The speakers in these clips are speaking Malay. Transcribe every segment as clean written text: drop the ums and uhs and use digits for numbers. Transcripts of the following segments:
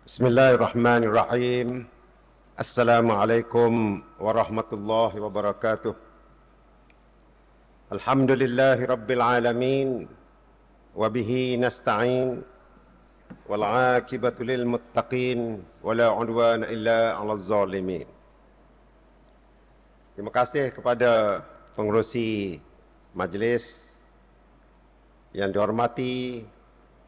Bismillahirrahmanirrahim. Assalamualaikum warahmatullahi wabarakatuh. Alhamdulillahi rabbil alamin. Wabihi nasta'in. Wal'aqibatu lil muttaqin. Wala udwana illa 'alal zalimin. Terima kasih kepada pengerusi majlis yang dihormati,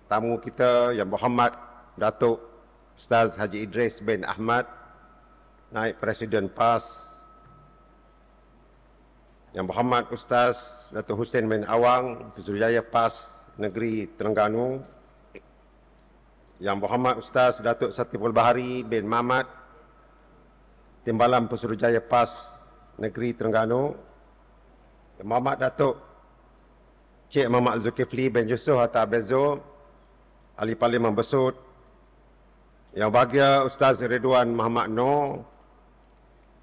tamu kita Yang Berhormat Datuk Ustaz Haji Idris bin Ahmad, Naib Presiden PAS, Yang Berhormat Ustaz Datuk Hussein bin Awang, Pesuruhjaya PAS Negeri Terengganu, Yang Berhormat Ustaz Datuk Satiful Bahari bin Mamat, Timbalan Pesuruhjaya PAS Negeri Terengganu, Yang Berhormat Datuk Cik Muhammad Zulkifli bin Yusof Hatta Bezo, Ahli Parlimen Besut, Yang Bahagia Ustaz Ridwan Muhammad Noor,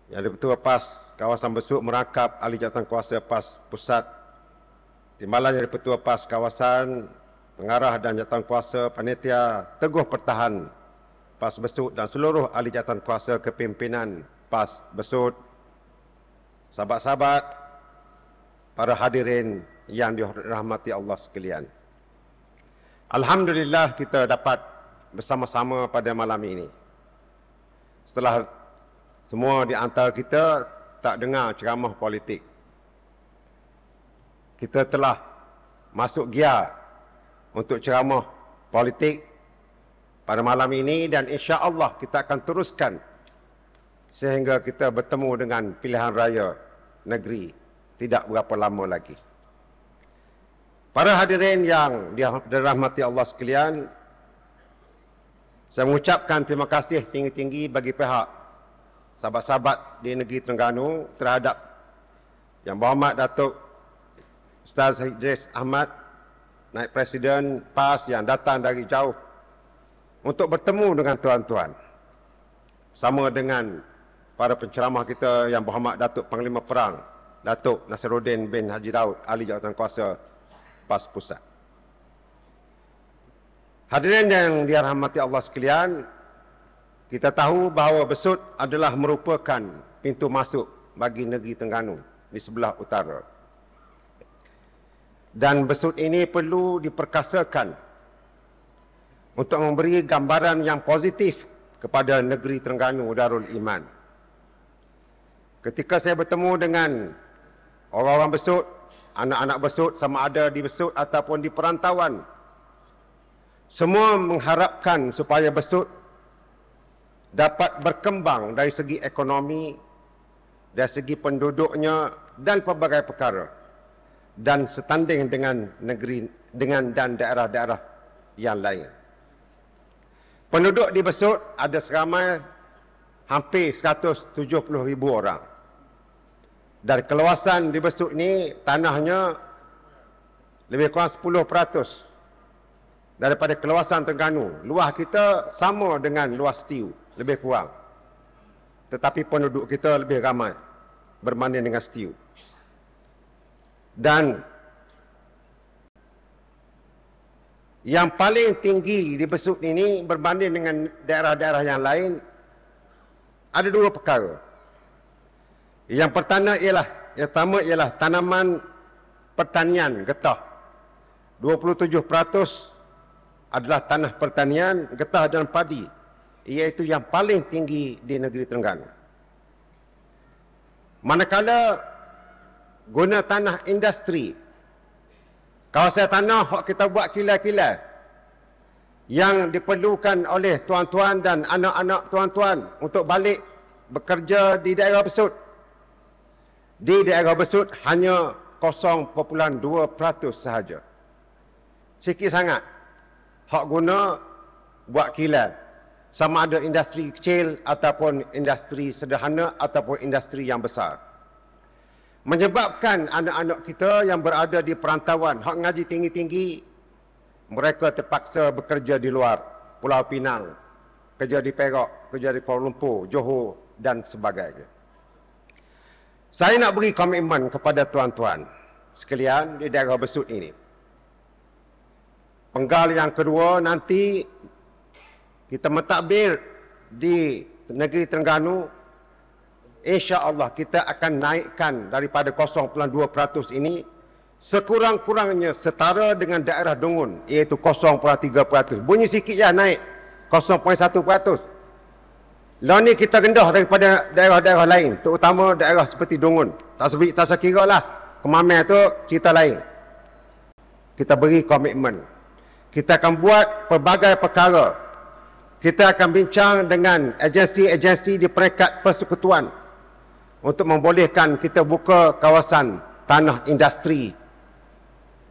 Yang Ketua PAS Kawasan Besut merangkap Ahli Jawatankuasa PAS Pusat, Timbalan Yang Ketua PAS Kawasan, Pengarah dan Jawatankuasa Panitia Teguh Pertahan PAS Besut dan seluruh Ahli Jawatankuasa Kepimpinan PAS Besut, sahabat-sahabat, para hadirin yang dirahmati Allah sekalian. Alhamdulillah kita dapat bersama-sama pada malam ini. Setelah semua di antara kita tak dengar ceramah politik, kita telah masuk gear untuk ceramah politik pada malam ini dan insya-Allah kita akan teruskan sehingga kita bertemu dengan pilihan raya negeri tidak berapa lama lagi. Para hadirin yang dirahmati Allah sekalian, saya mengucapkan terima kasih tinggi-tinggi bagi pihak sahabat-sahabat di negeri Terengganu terhadap Yang Berhormat Datuk Ustaz Idris Ahmad, Naib Presiden PAS yang datang dari jauh untuk bertemu dengan tuan-tuan. Sama dengan para penceramah kita Yang Berhormat Datuk Panglima Perang Datuk Nasiruddin bin Haji Daud, Ahli Jawatankuasa PAS Pusat. Hadirin yang dirahmati Allah sekalian, kita tahu bahawa Besut adalah merupakan pintu masuk bagi negeri Terengganu di sebelah utara. Dan Besut ini perlu diperkasakan untuk memberi gambaran yang positif kepada negeri Terengganu Darul Iman. Ketika saya bertemu dengan orang-orang Besut, anak-anak Besut, sama ada di Besut ataupun di perantauan, semua mengharapkan supaya Besut dapat berkembang dari segi ekonomi, dari segi penduduknya dan pelbagai perkara, dan setanding dengan negeri dan daerah-daerah yang lain. Penduduk di Besut ada seramai hampir 170,000 orang. Dan keluasan di Besut ini tanahnya lebih kurang 10% daripada keluasan Terengganu. Luas kita sama dengan luas Setiu, lebih kurang. Tetapi penduduk kita lebih ramai berbanding dengan Setiu. Dan yang paling tinggi di Besut ini berbanding dengan daerah-daerah yang lain, ada dua perkara. Yang pertama ialah tanaman pertanian getah. 27% adalah tanah pertanian, getah dan padi, iaitu yang paling tinggi di negeri Terengganu. Manakala guna tanah industri, kawasan tanah yang kita buat kilai-kilai, yang diperlukan oleh tuan-tuan dan anak-anak tuan-tuan untuk balik bekerja di daerah Besut. Di daerah Besut hanya 0.2% sahaja. Sikit sangat hak guna buat kilai, sama ada industri kecil ataupun industri sederhana ataupun industri yang besar. Menyebabkan anak-anak kita yang berada di perantauan, hak ngaji tinggi-tinggi, mereka terpaksa bekerja di luar Pulau Pinang, kerja di Perak, kerja di Kuala Lumpur, Johor dan sebagainya. Saya nak beri komitmen kepada tuan-tuan sekalian di daerah Besut ini. Penggal yang kedua nanti kita mentadbir di negeri Terengganu, insya-Allah kita akan naikkan daripada 0.2% ini sekurang-kurangnya setara dengan daerah Dungun, iaitu 0.3%. Bunyi sikit je naik 0.1%. Lalu ni kita rendah daripada daerah-daerah lain, terutama daerah seperti Dungun. Tak sekira lah, Kemamel tu cerita lain. Kita beri komitmen. Kita akan buat pelbagai perkara. Kita akan bincang dengan agensi-agensi di peringkat persekutuan untuk membolehkan kita buka kawasan tanah industri,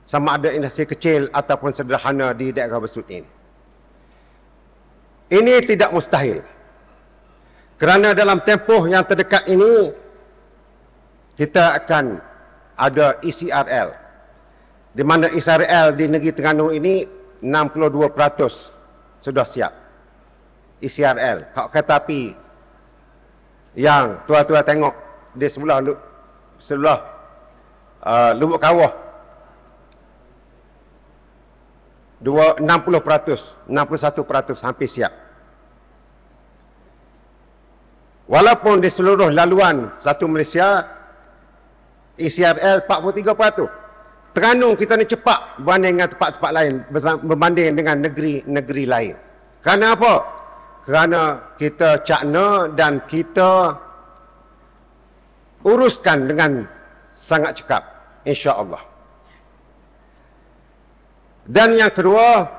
sama ada industri kecil ataupun sederhana di daerah Besut ini. Ini tidak mustahil. Kerana dalam tempoh yang terdekat ini, kita akan ada ECRL. Di mana ECRL di negeri Terengganu ini 62% sudah siap. ECRL. Hak kereta api yang tuan-tuan tengok di sebelah Lubuk Kawah 60%, 61% hampir siap. Walaupun di seluruh laluan satu Malaysia ECRL 43%. Terengganu kita ni cepat berbanding dengan tempat-tempat lain, berbanding dengan negeri-negeri lain. Kerana apa? Kerana kita cakna dan kita uruskan dengan sangat cekap, insya-Allah. Dan yang kedua,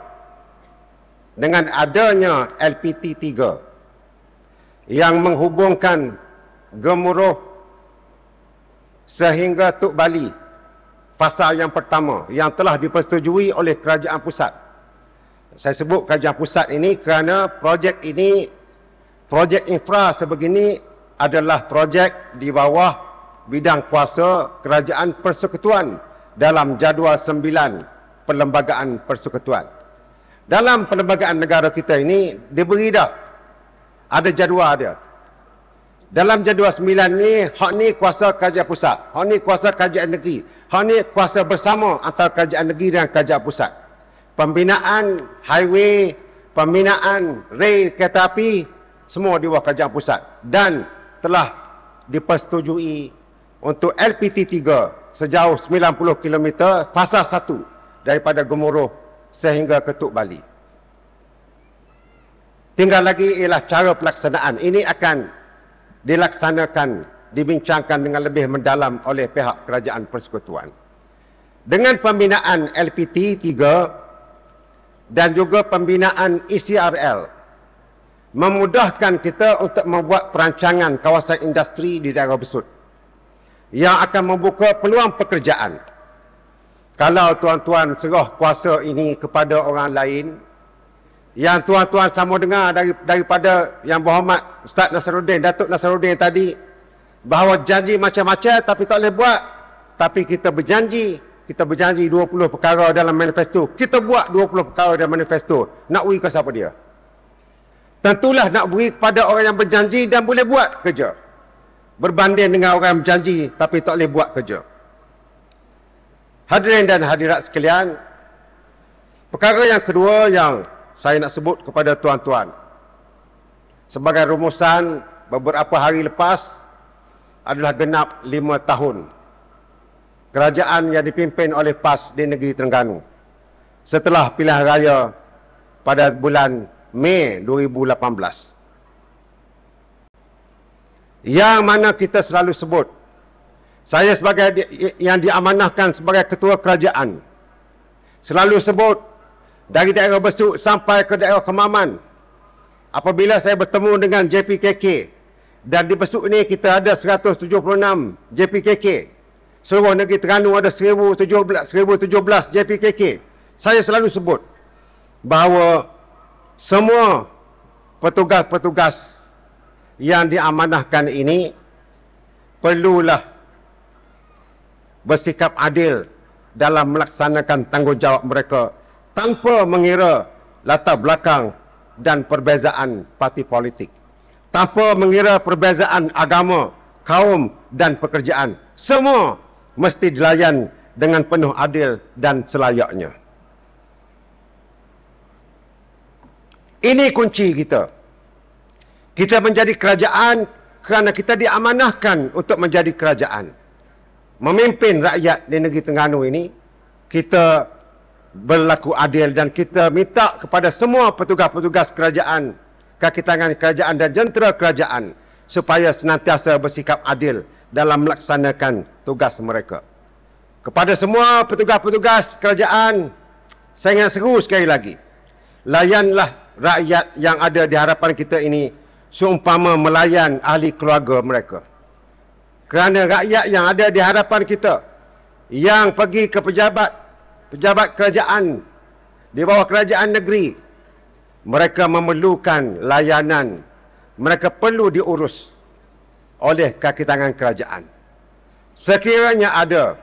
dengan adanya LPT 3 yang menghubungkan Gemuruh sehingga Tuk Bali, fasa yang pertama yang telah dipersetujui oleh kerajaan pusat. Saya sebut kerajaan pusat ini kerana projek ini, projek infra sebegini adalah projek di bawah bidang kuasa kerajaan persekutuan dalam jadual 9 Perlembagaan Persekutuan. Dalam perlembagaan negara kita ini diberi dah ada jadual dia. Dalam jadual 9 ni, hak ni kuasa kerajaan pusat, hak ni kuasa kerajaan negeri, hak ni kuasa bersama antara kerajaan negeri dan kerajaan pusat. Pembinaan highway, pembinaan rel kereta api, semua di bawah kerajaan pusat. Dan telah dipersetujui untuk LPT 3 sejauh 90 km fasa 1 daripada Gemuruh sehingga ke Tuk Bali. Tinggal lagi ialah cara pelaksanaan. Ini akan dilaksanakan, dibincangkan dengan lebih mendalam oleh pihak kerajaan persekutuan. Dengan pembinaan LPT 3 dan juga pembinaan ECRL, memudahkan kita untuk membuat perancangan kawasan industri di daerah Besut yang akan membuka peluang pekerjaan. Kalau tuan-tuan serah kuasa ini kepada orang lain, yang tuan-tuan sama dengar daripada Yang Berhormat Ustaz Nasaruddin, Datuk Nasaruddin tadi, bahawa janji macam-macam tapi tak boleh buat. Tapi kita berjanji 20 perkara dalam manifesto. Kita buat 20 perkara dalam manifesto. Nak beri ke siapa dia? Tentulah nak beri kepada orang yang berjanji dan boleh buat kerja, berbanding dengan orang yang berjanji tapi tak boleh buat kerja. Hadirin dan hadirat sekalian, perkara yang kedua yang saya nak sebut kepada tuan-tuan, sebagai rumusan beberapa hari lepas adalah genap 5 tahun kerajaan yang dipimpin oleh PAS di negeri Terengganu setelah pilihan raya pada bulan Mei 2018. Yang mana kita selalu sebut, saya sebagai yang diamanahkan sebagai ketua kerajaan selalu sebut, dari daerah Besut sampai ke daerah Kemaman, apabila saya bertemu dengan JPKK, dan di Besut ini kita ada 176 JPKK, seluruh negeri Terengganu ada 1017 JPKK, saya selalu sebut bahawa semua petugas-petugas yang diamanahkan ini perlulah bersikap adil dalam melaksanakan tanggungjawab mereka, tanpa mengira latar belakang dan perbezaan parti politik, tanpa mengira perbezaan agama, kaum dan pekerjaan. Semua mesti dilayan dengan penuh adil dan selayaknya. Ini kunci kita. Kita menjadi kerajaan kerana kita diamanahkan untuk menjadi kerajaan. Memimpin rakyat di negeri Terengganu ini, kita berlaku adil dan kita minta kepada semua petugas-petugas kerajaan, kaki tangan kerajaan dan jentera kerajaan supaya senantiasa bersikap adil dalam melaksanakan tugas mereka. Kepada semua petugas-petugas kerajaan, saya ingin seru sekali lagi. Layanlah rakyat yang ada di hadapan kita ini seumpama melayan ahli keluarga mereka. Kerana rakyat yang ada di hadapan kita, yang pergi ke pejabat kerajaan, di bawah kerajaan negeri, mereka memerlukan layanan. Mereka perlu diurus oleh kaki tangan kerajaan. Sekiranya ada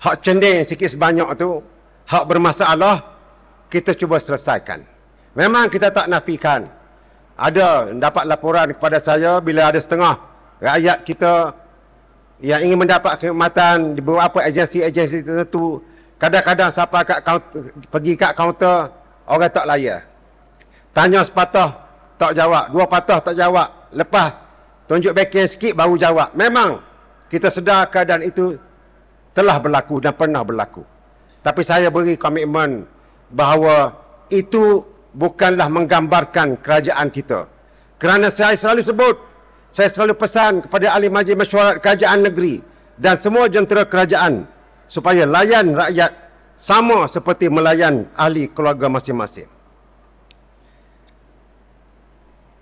hak cendeng sikit sebanyak tu, hak bermasalah, kita cuba selesaikan. Memang kita tak nafikan. Ada dapat laporan kepada saya bila ada setengah rakyat kita yang ingin mendapat khidmatan di beberapa agensi-agensi tertentu, kadang-kadang siapa pergi kat kaunter, orang tak layan. Tanya sepatah, tak jawab. Dua patah, tak jawab. Lepas tunjuk backing sikit, baru jawab. Memang kita sedar keadaan itu telah berlaku dan pernah berlaku. Tapi saya beri komitmen bahawa itu bukanlah menggambarkan kerajaan kita. Kerana saya selalu sebut, saya selalu pesan kepada ahli majlis mesyuarat kerajaan negeri dan semua jentera kerajaan supaya layan rakyat sama seperti melayan ahli keluarga masing-masing.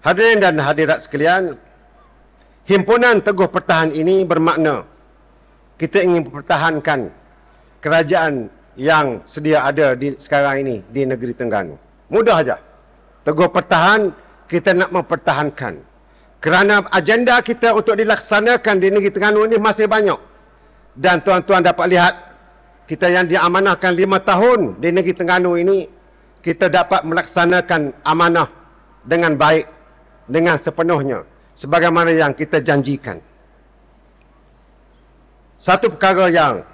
Hadirin dan hadirat sekalian, himpunan Teguh Pertahan ini bermakna kita ingin mempertahankan kerajaan yang sedia ada sekarang ini di negeri Terengganu. Mudah saja. Teguh Pertahan, kita nak mempertahankan. Kerana agenda kita untuk dilaksanakan di negeri Terengganu ini masih banyak. Dan tuan-tuan dapat lihat, kita yang diamanahkan 5 tahun di negeri Terengganu ini, kita dapat melaksanakan amanah dengan baik, dengan sepenuhnya, sebagaimana yang kita janjikan. Satu perkara yang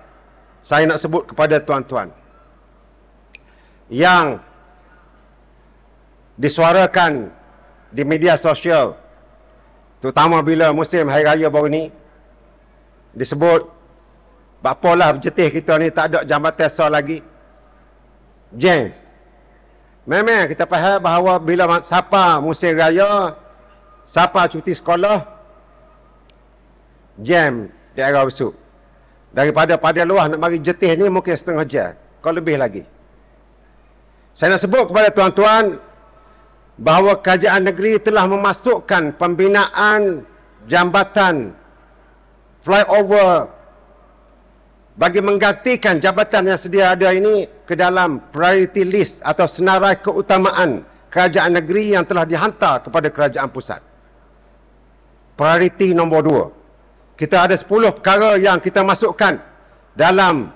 saya nak sebut kepada tuan-tuan, yang disuarakan di media sosial, terutama bila musim Hari Raya baru ni, disebut, bapalah berjetih kita ni tak ada jambatan sah lagi. Jeng. Memang kita faham bahawa bila siapa musim raya, siapa cuti sekolah, jam di era besuk. Daripada pada luar nak bagi jetih ni mungkin setengah jam, kalau lebih lagi. Saya nak sebut kepada tuan-tuan bahawa kerajaan negeri telah memasukkan pembinaan jambatan flyover bagi menggantikan jabatan yang sedia ada ini ke dalam priority list atau senarai keutamaan kerajaan negeri yang telah dihantar kepada kerajaan pusat. Priority nombor 2. Kita ada 10 perkara yang kita masukkan dalam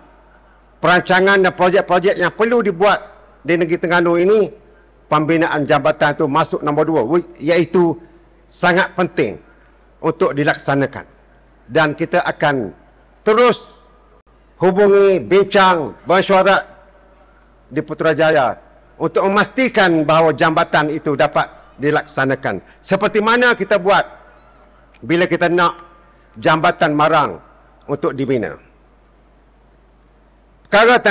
perancangan dan projek-projek yang perlu dibuat di negeri Terengganu ini. Pembinaan jambatan itu masuk nombor 2, iaitu sangat penting untuk dilaksanakan. Dan kita akan terus hubungi, bincang, mesyuarat di Putrajaya untuk memastikan bahawa jambatan itu dapat dilaksanakan. Seperti mana kita buat bila kita nak jambatan Marang untuk dibina. Perkara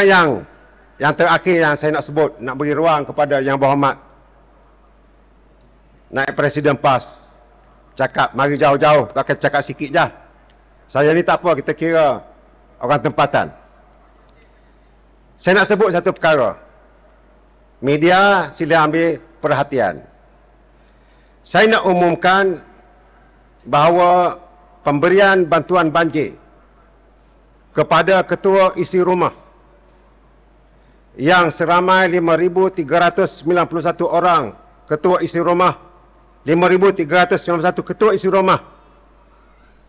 yang terakhir yang saya nak sebut, nak beri ruang kepada Yang Berhormat Naib Presiden PAS cakap, mari jauh-jauh, tak akan cakap sikit je. Saya ni tak apa, kita kira orang tempatan. Saya nak sebut satu perkara. Media sila ambil perhatian. Saya nak umumkan bahawa pemberian bantuan banjir kepada ketua isi rumah yang seramai 5,391 orang ketua isi rumah, 5,391 ketua isi rumah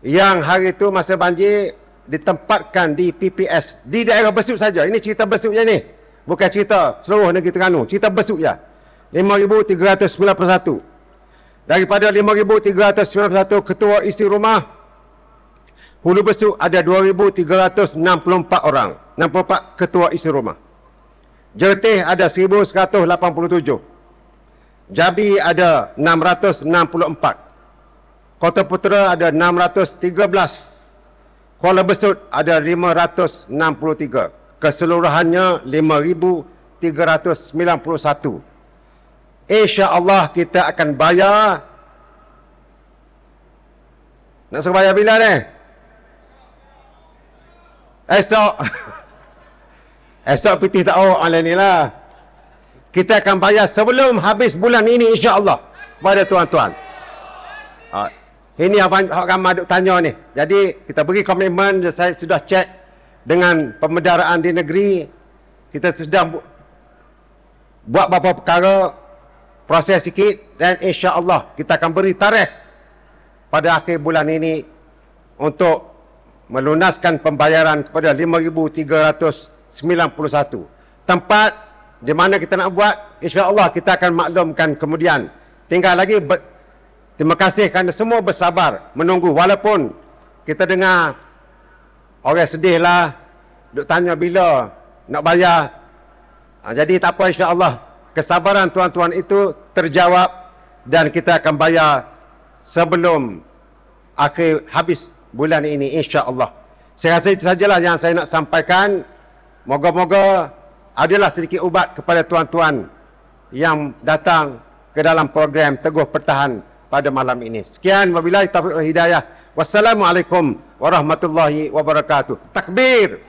yang hari itu masa banjir ditempatkan di PPS di daerah Besut saja. Ini cerita Besut je ni, bukan cerita seluruh negeri Terengganu, cerita Besut je. 5,391. Daripada 5,391 ketua isi rumah, Hulu Besut ada 2,364 orang, 64 ketua isi rumah. Jelitih ada 1187. Jabi ada 664. Kota Putera ada 613. Kuala Besut ada 563. Keseluruhannya 5,391. InsyaAllah kita akan bayar. Nak suruh bayar bila ni? Esok. Esok pitih tahu online ni lah. Kita akan bayar sebelum habis bulan ini insya-Allah pada tuan-tuan. Ini apa ramai duk tanya ni. Jadi kita beri komitmen, saya sudah cek dengan pemendaraan di negeri. Kita sudah buat beberapa perkara, proses sikit dan insya-Allah kita akan beri tarikh pada akhir bulan ini untuk melunaskan pembayaran kepada 5,391. Tempat di mana kita nak buat, insya-Allah kita akan maklumkan kemudian. Tinggal lagi terima kasih kerana semua bersabar menunggu walaupun kita dengar orang sedih lah, duk tanya bila nak bayar. Jadi tak apa, insya-Allah kesabaran tuan-tuan itu terjawab dan kita akan bayar sebelum akhir habis bulan ini insya-Allah. Saya rasa itu sajalah yang saya nak sampaikan. Moga-moga adalah sedikit ubat kepada tuan-tuan yang datang ke dalam program Teguh Pertahan pada malam ini. Sekian, wabillahi taufiq wal hidayah. Wassalamualaikum warahmatullahi wabarakatuh. Takbir.